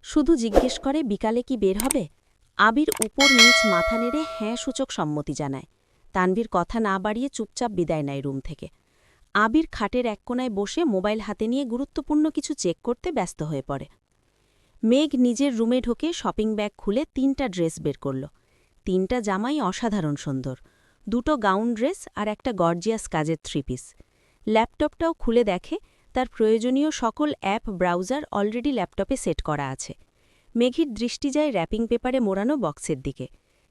শুধু জিজ্ঞেস করে বিকালে কি বের হবে। আবির উপর নিচ মাথা নেড়ে হ্যাঁ সূচক সম্মতি জানায়। তানভীর কথা না বাড়িয়ে চুপচাপ বিদায় নেয় রুম থেকে। আবির খাটের এক কোনায় বসে মোবাইল হাতে নিয়ে গুরুত্বপূর্ণ কিছু চেক করতে ব্যস্ত হয়ে পড়ে। মেঘ নিজের রুমে ঢোকে শপিং ব্যাগ খুলে ৩টা ড্রেস বের করল। ৩টা জামাই অসাধারণ সুন্দর, 2টো গাউন ড্রেস আর একটা গর্জিয়াস কাজের 3 পিস। ল্যাপটপটাও খুলে দেখে তার প্রয়োজনীয় সকল অ্যাপ ব্রাউজার অলরেডি ল্যাপটপে সেট করা আছে। মেঘির দৃষ্টি যায় র্যাপিং পেপারে মোড়ানো বক্সের দিকে।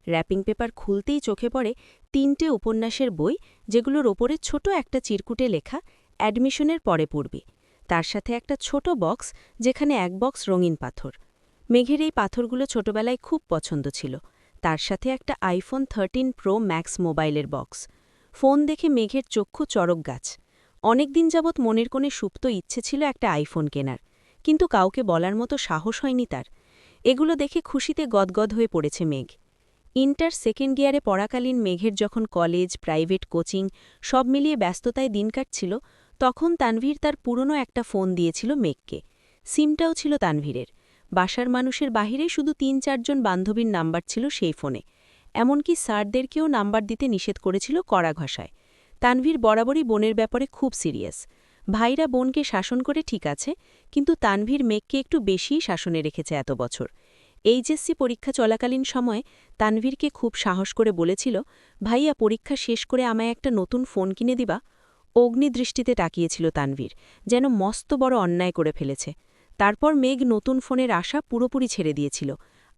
র্যাপিং পেপার খুলতেই চোখে পড়ে 3টে উপন্যাসের বই, যেগুলোর ওপরে ছোট একটা চিরকুটে লেখা অ্যাডমিশনের পরে পড়বি। তার সাথে একটা ছোট বক্স, যেখানে এক বক্স রঙিন পাথর। মেঘের এই পাথরগুলো ছোটবেলায় খুব পছন্দ ছিল। তার সাথে একটা আইফোন 13 প্রো ম্যাক্স মোবাইলের বক্স। ফোন দেখে মেঘের চক্ষু চড়ক গাছ। অনেকদিন যাবৎ মনের কোণে সুপ্ত ইচ্ছে ছিল একটা আইফোন কেনার, কিন্তু কাউকে বলার মতো সাহস হয়নি তার। এগুলো দেখে খুশিতে গদগদ হয়ে পড়েছে মেঘ। ইন্টার সেকেন্ড গিয়ারে পড়াকালীন মেঘের যখন কলেজ, প্রাইভেট কোচিং সব মিলিয়ে ব্যস্ততায় দিন কাটছিল, তখন তানভীর তার পুরনো একটা ফোন দিয়েছিল মেঘকে। সিমটাও ছিল তানভীরের। বাসার মানুষের বাহিরে শুধু ৩-৪ জন বান্ধবীর নাম্বার ছিল সেই ফোনে। এমনকি স্যারদেরকেও নাম্বার দিতে নিষেধ করেছিল কড়া ঘষায়। তানভীর বরাবরই বোনের ব্যাপারে খুব সিরিয়াস। ভাইরা বোনকে শাসন করে ঠিক আছে, কিন্তু তানভীর মেঘকে একটু বেশিই শাসনে রেখেছে এত বছর। এইচএসসি পরীক্ষা চলাকালীন সময়ে তানভীরকে খুব সাহস করে বলেছিল, ভাইয়া পরীক্ষা শেষ করে আমায় একটা নতুন ফোন কিনে দিবা। অগ্নিদৃষ্টিতে তাকিয়েছিল তানভীর, যেন মস্ত বড় অন্যায় করে ফেলেছে। তারপর মেঘ নতুন ফোনের আশা পুরোপুরি ছেড়ে দিয়েছিল।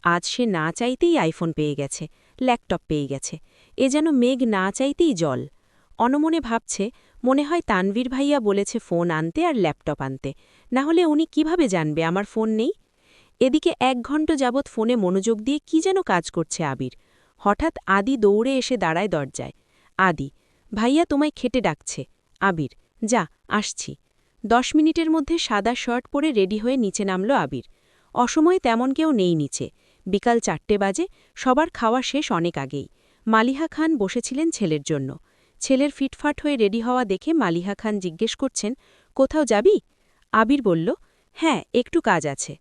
আজ সে না চাইতেই আইফোন পেয়ে গেছে, ল্যাপটপ পেয়ে গেছে। এ যেন মেঘ না চাইতেই জল। অনমনে ভাবছে, মনে হয় তানভীর ভাইয়া বলেছে ফোন আনতে আর ল্যাপটপ আনতে, না হলে উনি কিভাবে জানবে আমার ফোন নেই। এদিকে ১ ঘণ্টা যাবৎ ফোনে মনোযোগ দিয়ে কি যেন কাজ করছে আবির। হঠাৎ আদি দৌড়ে এসে দাঁড়ায় দরজায়। আদি, ভাইয়া তোমায় খেটে ডাকছে। আবির, যা, আসছি। ১০ মিনিটের মধ্যে সাদা শার্ট পরে রেডি হয়ে নিচে নামল আবির। অসময়ে তেমন কেউ নেই নিচে। বিকাল ৪টে বাজে, সবার খাওয়া শেষ অনেক আগেই। মালিহা খান বসেছিলেন ছেলের জন্য। ছেলের ফিটফাট হয়ে রেডি হওয়া দেখে মালিহা খান জিজ্ঞেস করছেন, কোথাও যাবি? আবির বলল, হ্যাঁ, একটু কাজ আছে।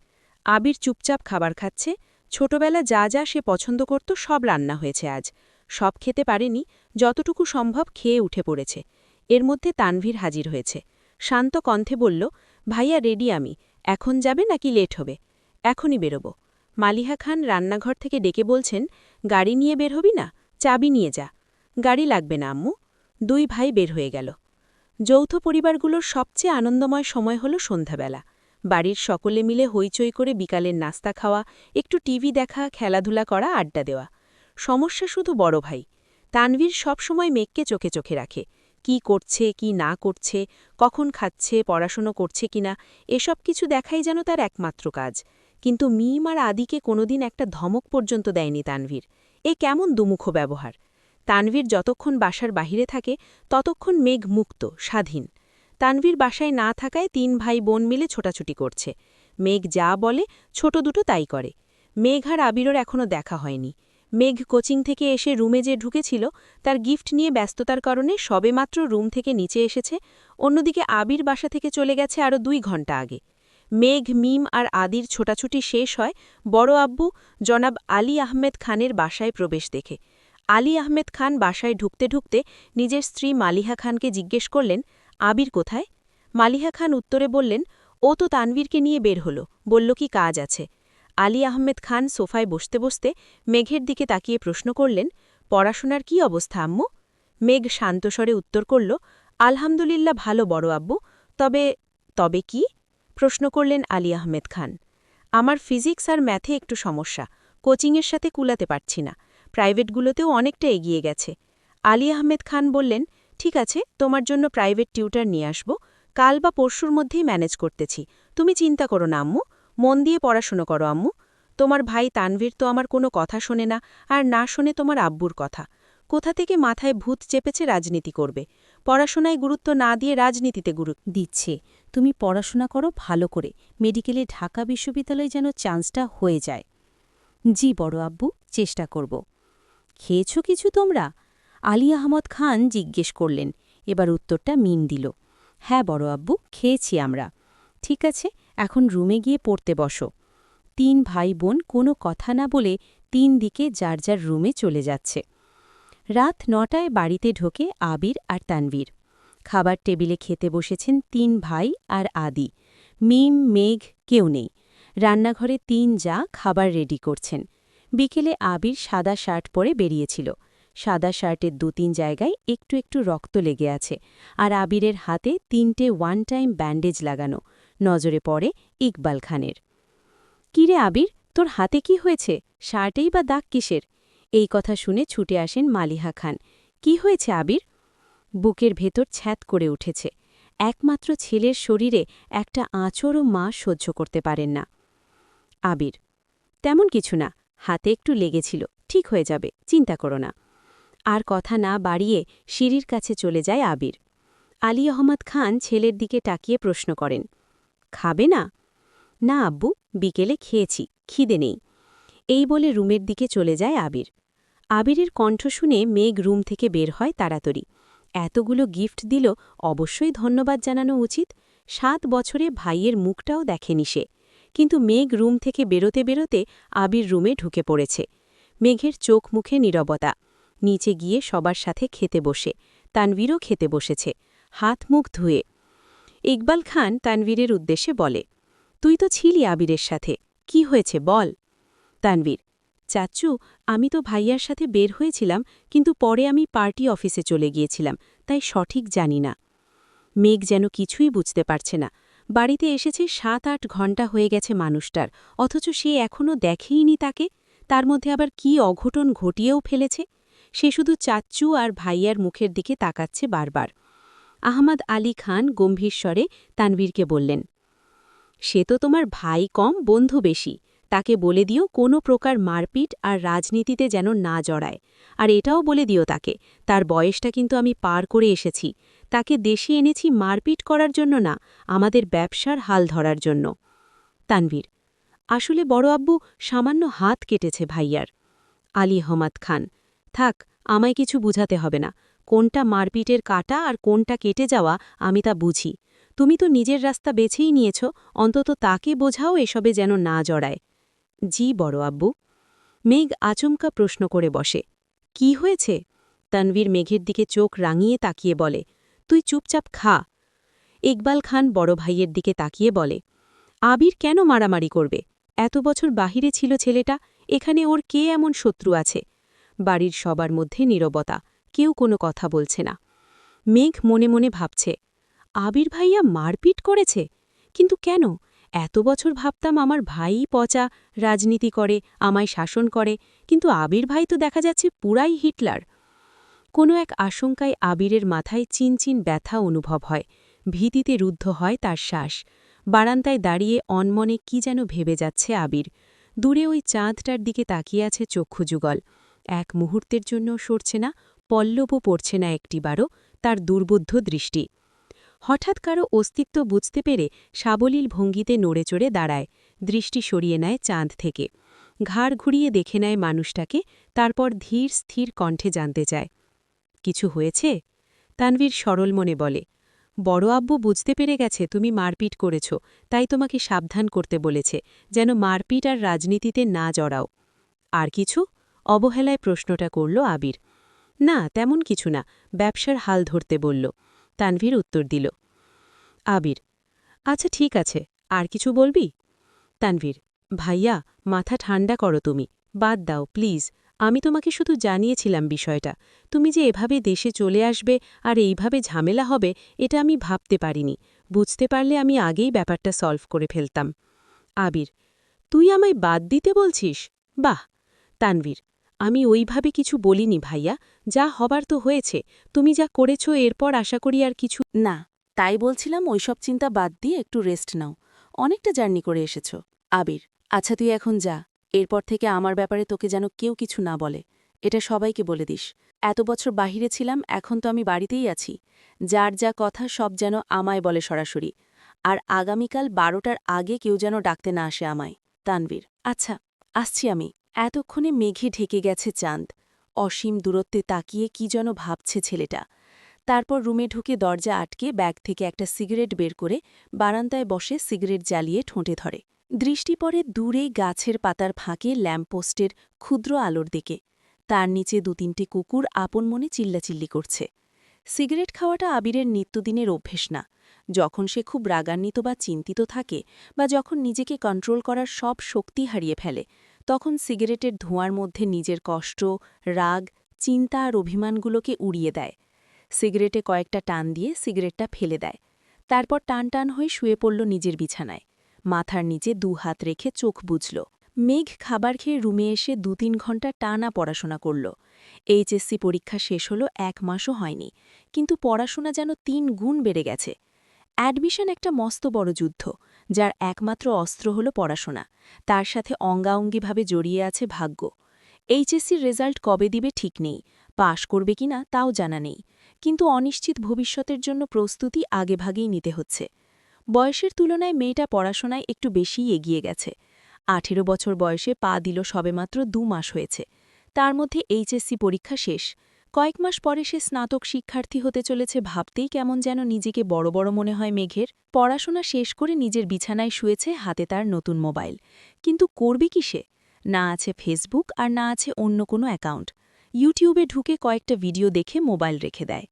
আবির চুপচাপ খাবার খাচ্ছে। ছোটবেলা যা যা সে পছন্দ করত সব রান্না হয়েছে আজ। সব খেতে পারেনি, যতটুকু সম্ভব খেয়ে উঠে পড়েছে। এর মধ্যে তানভীর হাজির হয়েছে। শান্ত কণ্ঠে বলল, ভাইয়া রেডি আমি, এখন যাবে নাকি লেট হবে? এখনই বেরোব। মালিহা খান রান্নাঘর থেকে ডেকে বলছেন, গাড়ি নিয়ে বের হবি না, চাবি নিয়ে যা। গাড়ি লাগবে না আম্মু। 2 ভাই বের হয়ে গেল। যৌথ পরিবারগুলোর সবচেয়ে আনন্দময় সময় হল সন্ধ্যাবেলা। বাড়ির সকলে মিলে হইচই করে বিকালের নাস্তা খাওয়া, একটু টিভি দেখা, খেলাধুলা করা, আড্ডা দেওয়া। সমস্যা শুধু বড় ভাই। তানভীর সবসময় মেঘকে চোখে চোখে রাখে। কি করছে, কি না করছে, কখন খাচ্ছে, পড়াশুনো করছে কিনা, এসব কিছু দেখাই যেন তার একমাত্র কাজ। কিন্তু মিম আর আদিকে কোনোদিন একটা ধমক পর্যন্ত দেয়নি তানভীর। এ কেমন দুমুখ ব্যবহার! তানভীর যতক্ষণ বাসার বাহিরে থাকে ততক্ষণ মেঘ মুক্ত, স্বাধীন। তানভীর বাসায় না থাকায় 3 ভাই বোন মিলে ছোটাছুটি করছে। মেঘ যা বলে ছোট দুটো তাই করে। মেঘ আর আবিরর এখনও দেখা হয়নি। মেঘ কোচিং থেকে এসে রুমে যে ঢুকেছিল, তার গিফট নিয়ে ব্যস্ততার কারণে সবেমাত্র রুম থেকে নিচে এসেছে। অন্যদিকে আবির বাসা থেকে চলে গেছে আরও 2 ঘণ্টা আগে। মেঘ, মিম আর আদির ছোটাছুটি শেষ হয় বড় আব্বু জনাব আলী আহমেদ খানের বাসায় প্রবেশ দেখে। আলী আহমেদ খান বাসায় ঢুকতে ঢুকতে নিজের স্ত্রী মালিহা খানকে জিজ্ঞেস করলেন, আবির কোথায়? মালিহা খান উত্তরে বললেন, ও তো তানভীরকে নিয়ে বের হলো, বলল কি কাজ আছে। আলী আহমেদ খান সোফায় বসতে বসতে মেঘের দিকে তাকিয়ে প্রশ্ন করলেন, পড়াশোনার কি অবস্থা আম্মু? মেঘ শান্তস্বরে উত্তর করল, আলহামদুলিল্লাহ ভালো বড় আব্বু। তবে তবে কি? প্রশ্ন করলেন আলী আহমেদ খান। আমার ফিজিক্স আর ম্যাথে একটু সমস্যা, কোচিংয়ের সাথে কুলাতে পারছি না। প্রাইভেটগুলোতেও অনেকটা এগিয়ে গেছে। আলী আহমেদ খান বললেন, ঠিক আছে, তোমার জন্য প্রাইভেট টিউটার নিয়ে আসব। কাল বা পরশুর মধ্যেই ম্যানেজ করতেছি। তুমি চিন্তা করো না আম্মু, মন দিয়ে পড়াশুনো করো আম্মু। তোমার ভাই তানভীর তো আমার কোনো কথা শোনে না, আর না শোনে তোমার আব্বুর কথা। কোথা থেকে মাথায় ভূত চেপেছে রাজনীতি করবে। পড়াশোনায় গুরুত্ব না দিয়ে রাজনীতিতে গুরুত্ব দিচ্ছে। তুমি পড়াশোনা করো ভালো করে, মেডিকেলে ঢাকা বিশ্ববিদ্যালয়ে যেন চান্সটা হয়ে যায়। জি বড় আব্বু, চেষ্টা করব। খেয়েছ কিছু তোমরা? আলী আহমদ খান জিজ্ঞেস করলেন। এবার উত্তরটা মিম দিল। হ্যাঁ বড় আব্বু, খেয়েছি আমরা। ঠিক আছে, এখন রুমে গিয়ে পড়তে বসো। তিন ভাই বোন কোনো কথা না বলে তিন দিকে যার যার রুমে চলে যাচ্ছে। রাত ৯টায় বাড়িতে ঢোকে আবির আর তানভীর। খাবার টেবিলে খেতে বসেছেন তিন ভাই আর আদি। মিম, মেঘ কেউ নেই। রান্নাঘরে তিন যা খাবার রেডি করছেন। বিকেলে আবির সাদা শার্ট পরে বেরিয়েছিল। সাদা শার্টের ২-৩ জায়গায় একটু একটু রক্ত লেগে আছে, আর আবিরের হাতে ৩টে ওয়ান টাইম ব্যান্ডেজ লাগানো। নজরে পড়ে ইকবাল খানের। কিরে আবির, তোর হাতে কি হয়েছে? শার্টেই বা দাগ কিসের? এই কথা শুনে ছুটে আসেন মালিহা খান। কি হয়েছে আবির? বুকের ভেতর ছ্যাঁত করে উঠেছে। একমাত্র ছেলের শরীরে একটা আঁচড়ও মা সহ্য করতে পারেন না। আবির: তেমন কিছু না, হাতে একটু লেগেছিল, ঠিক হয়ে যাবে, চিন্তা করো না। আর কথা না বাড়িয়ে সিঁড়ির কাছে চলে যায় আবির। আলী আহমদ খান ছেলের দিকে তাকিয়ে প্রশ্ন করেন, খাবে না? না আব্বু, বিকেলে খেয়েছি, খিদে নেই। এই বলে রুমের দিকে চলে যায় আবির। আবিরের কণ্ঠ শুনে মেঘ রুম থেকে বের হয় তাড়াতাড়ি। এতগুলো গিফট দিল, অবশ্যই ধন্যবাদ জানানো উচিত। ৭ বছরে ভাইয়ের মুখটাও দেখেনি সে। কিন্তু মেঘ রুম থেকে বেরোতে বেরোতে আবির রুমে ঢুকে পড়েছে। মেঘের চোখ মুখে নীরবতা। নিচে গিয়ে সবার সাথে খেতে বসে। তানভীরও খেতে বসেছে, হাত মুখ ধুয়ে। ইকবাল খান তানভীরের উদ্দেশ্যে বলে, তুই তো ছিলি আবিরের সাথে, কি হয়েছে বল? তানভীর: চাচ্চু, আমি তো ভাইয়ার সাথে বের হয়েছিলাম, কিন্তু পরে আমি পার্টি অফিসে চলে গিয়েছিলাম, তাই সঠিক জানি না। মেঘ যেন কিছুই বুঝতে পারছে না। বাড়িতে এসেছে ৭-৮ ঘণ্টা হয়ে গেছে মানুষটার, অথচ সে এখনও দেখেইনি তাকে। তার মধ্যে আবার কি অঘটন ঘটিয়েও ফেলেছে। সে শুধু চাচ্চু আর ভাইয়ার মুখের দিকে তাকাচ্ছে বারবার। আহমদ আলী খান গম্ভীর স্বরে তানভীরকে বললেন, সে তো তোমার ভাই কম, বন্ধু বেশি। তাকে বলে দিও কোনো প্রকার মারপিট আর রাজনীতিতে যেন না জড়ায়। আর এটাও বলে দিও তাকে, তার বয়সটা কিন্তু আমি পার করে এসেছি। তাকে দেশে এনেছি মারপিট করার জন্য না, আমাদের ব্যবসার হাল ধরার জন্য। তানভীর: আসলে বড় আব্বু, সামান্য হাত কেটেছে ভাইয়ার। আলী আহমদ খান: থাক, আমায় কিছু বুঝাতে হবে না। কোনটা মারপিটের কাটা আর কোনটা কেটে যাওয়া আমি তা বুঝি। তুমি তো নিজের রাস্তা বেছেই নিয়েছ, অন্তত তাকে বোঝাও এসবে যেন না জড়ায়। জি বড় আব্বু। মেঘ আচমকা প্রশ্ন করে বসে, কি হয়েছে? তানভীর মেঘের দিকে চোখ রাঙিয়ে তাকিয়ে বলে, তুই চুপচাপ খা। ইকবাল খান বড় ভাইয়ের দিকে তাকিয়ে বলে, আবির কেন মারামারি করবে? এত বছর বাহিরে ছিল ছেলেটা, এখানে ওর কে এমন শত্রু আছে? বাড়ির সবার মধ্যে নীরবতা, কেউ কোনো কথা বলছে না। মেঘ মনে মনে ভাবছে, আবির ভাইয়া মারপিট করেছে? কিন্তু কেন? এত বছর ভাবতাম আমার ভাইই পচা, রাজনীতি করে, আমায় শাসন করে, কিন্তু আবির ভাই তো দেখা যাচ্ছে পুরাই হিটলার। কোনো এক আশঙ্কায় আবিরের মাথায় চিনচিন ব্যথা অনুভব হয়। ভীতিতে রুদ্ধ হয় তার শ্বাস। বারান্দায় দাঁড়িয়ে অনমনে কি যেন ভেবে যাচ্ছে আবির। দূরে ওই চাঁদটার দিকে তাকিয়ে আছে চক্ষুযুগল। এক মুহূর্তের জন্য সরছে না, পল্লবও পড়ছে না একটিবারও তার দুর্বোধ্য দৃষ্টি। হঠাৎ কারো অস্তিত্ব বুঝতে পেরে সাবলীল ভঙ্গিতে নড়ে চড়ে দাঁড়ায়, দৃষ্টি সরিয়ে নেয় চাঁদ থেকে। ঘাড় ঘুরিয়ে দেখে নেয় মানুষটাকে, তারপর ধীর স্থির কণ্ঠে জানতে চায়, কিছু হয়েছে? তানভীর সরল মনে বলে, বড় আব্বু বুঝতে পেরে গেছে তুমি মারপিট করেছ, তাই তোমাকে সাবধান করতে বলেছে, যেন মারপিট আর রাজনীতিতে না জড়াও। আর কিছু? অবহেলায় প্রশ্নটা করল আবির। না, তেমন কিছু না, ব্যবসার হাল ধরতে বলল। তানভীর উত্তর দিল। আবির: আচ্ছা ঠিক আছে, আর কিছু বলবি? তানভীর: ভাইয়া, মাথা ঠান্ডা করো তুমি, বাদ দাও প্লিজ। আমি তোমাকে শুধু জানিয়েছিলাম বিষয়টা। তুমি যে এভাবে দেশে চলে আসবে আর এইভাবে ঝামেলা হবে, এটা আমি ভাবতে পারিনি। বুঝতে পারলে আমি আগেই ব্যাপারটা সলভ করে ফেলতাম। আবির: তুই আমায় বাদ দিতে বলছিস? বাহ। তানভীর: আমি ওইভাবে কিছু বলিনি ভাইয়া, যা হবার তো হয়েছে। তুমি যা করেছ এরপর আশা করি আর কিছু না। তাই বলছিলাম ওইসব চিন্তা বাদ দিয়ে একটু রেস্ট নাও। অনেকটা জার্নি করে এসেছ। আবির: আচ্ছা তুই এখন যা, এরপর থেকে আমার ব্যাপারে তোকে যেন কেউ কিছু না বলে, এটা সবাইকে বলে দিস। এত বছর বাহিরে ছিলাম, এখন তো আমি বাড়িতেই আছি। যার যা কথা সব যেন আমায় বলে সরাসরি। আর আগামীকাল ১২টার আগে কেউ যেন ডাকতে না আসে আমায়। তানভীর: আচ্ছা, আসছি আমি। এতক্ষণে মেঘে ঢেকে গেছে চাঁদ। অসীম দূরত্বে তাকিয়ে কি যেন ভাবছে ছেলেটা। তারপর রুমে ঢুকে দরজা আটকে ব্যাগ থেকে একটা সিগারেট বের করে বারান্দায় বসে সিগারেট জ্বালিয়ে ঠোঁটে ধরে। দৃষ্টি পড়ে দূরে গাছের পাতার ফাঁকে ল্যাম্পপোস্টের ক্ষুদ্র আলোর দিকে। তার নিচে ২-৩টে কুকুর আপন মনে চিল্লাচিল্লি করছে। সিগারেট খাওয়াটা আবিরের নিত্যদিনের অভ্যেস না। যখন সে খুব রাগান্বিত বা চিন্তিত থাকে বা যখন নিজেকে কন্ট্রোল করার সব শক্তি হারিয়ে ফেলে, তখন সিগারেটের ধোঁয়ার মধ্যে নিজের কষ্ট, রাগ, চিন্তা আর অভিমানগুলোকে উড়িয়ে দেয়। সিগারেটে কয়েকটা টান দিয়ে সিগারেটটা ফেলে দেয়। তারপর টান টান হয়ে শুয়ে পড়ল নিজের বিছানায়। মাথার নিচে ২ হাত রেখে চোখ বুজল। মেঘ খাবার খেয়ে রুমে এসে ২-৩ ঘণ্টা টানা পড়াশোনা করল। এইচএসসি পরীক্ষা শেষ হলো ১ মাসও হয়নি, কিন্তু পড়াশোনা যেন ৩ গুণ বেড়ে গেছে। অ্যাডমিশন একটা মস্ত বড় যুদ্ধ, যার একমাত্র অস্ত্র হল পড়াশোনা। তার সাথে অঙ্গাঅঙ্গিভাবে জড়িয়ে আছে ভাগ্য। এইচএসসির রেজাল্ট কবে দিবে ঠিক নেই, পাশ করবে কিনা তাও জানা নেই, কিন্তু অনিশ্চিত ভবিষ্যতের জন্য প্রস্তুতি আগেভাগেই নিতে হচ্ছে। বয়সের তুলনায় মেয়েটা পড়াশোনায় একটু বেশিই এগিয়ে গেছে। ১৮ বছর বয়সে পা দিল সবেমাত্র ২ মাস হয়েছে। তার মধ্যে এইচএসসি পরীক্ষা শেষ। কয়েক মাস পরে সে স্নাতক শিক্ষার্থী হতে চলেছে ভাবতেই কেমন যেন নিজেকে বড় বড় মনে হয় মেঘের। পড়াশোনা শেষ করে নিজের বিছানায় শুয়েছে, হাতে তার নতুন মোবাইল। কিন্তু করবে কি সে? না আছে ফেসবুক আর না আছে অন্য কোনো অ্যাকাউন্ট। ইউটিউবে ঢুকে কয়েকটা ভিডিও দেখে মোবাইল রেখে দেয়।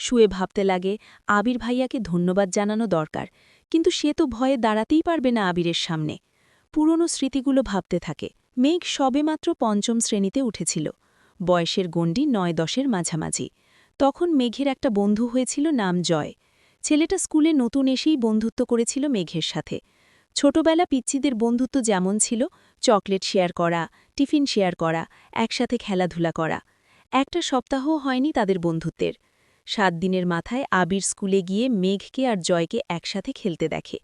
শুয়ে ভাবতে লাগে আবির ভাইয়াকে ধন্যবাদ জানানো দরকার, কিন্তু সে তো ভয়ে দাঁড়াতেই পারবে না আবিরের সামনে। পুরনো স্মৃতিগুলো ভাবতে থাকে। মেঘ সবেমাত্র ৫ম শ্রেণীতে উঠেছিল। বয়সের গণ্ডি ৯-১০-এর মাঝামাঝি। তখন মেঘের একটা বন্ধু হয়েছিল, নাম জয়। ছেলেটা স্কুলে নতুন এসেই বন্ধুত্ব করেছিল মেঘের সাথে। ছোটবেলা পিচ্চিদের বন্ধুত্ব যেমন ছিল, চকলেট শেয়ার করা, টিফিন শেয়ার করা, একসাথে খেলাধুলা করা। একটা সপ্তাহও হয়নি তাদের বন্ধুত্বের। ৭ দিনের মাথায় আবির স্কুলে গিয়ে মেঘকে আর জয়কে একসাথে খেলতে দেখে।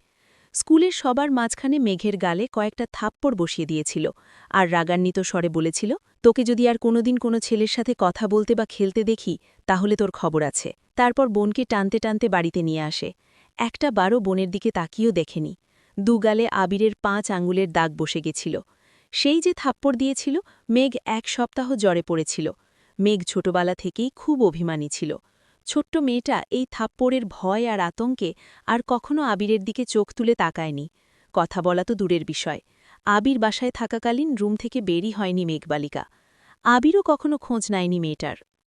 স্কুলের সবার মাঝখানে মেঘের গালে কয়েকটা থাপ্পড় বসিয়ে দিয়েছিল আর রাগান্বিত স্বরে বলেছিল, তোকে যদি আর কোনোদিন কোনো ছেলের সাথে কথা বলতে বা খেলতে দেখি, তাহলে তোর খবর আছে। তারপর বোনকে টানতে টানতে বাড়িতে নিয়ে আসে। একটা বারও বোনের দিকে তাকিয়েও দেখেনি। ২ গালে আবিরের ৫ আঙুলের দাগ বসে গেছিল। সেই যে থাপ্পড় দিয়েছিল, মেঘ ১ সপ্তাহ জ্বরে পড়েছিল। মেঘ ছোটবেলা থেকেই খুব অভিমানী ছিল। ছোট্ট মেয়েটা এই থাপ্পড়ের ভয় আর আতঙ্কে আর কখনো আবিরের দিকে চোখ তুলে তাকায়নি। কথা বলা তো দূরের বিষয়, আবির বাসায় থাকাকালীন রুম থেকে বেরই হয়নি মেঘবালিকা। আবিরও কখনো খোঁজ নেয়নি মেয়েটার।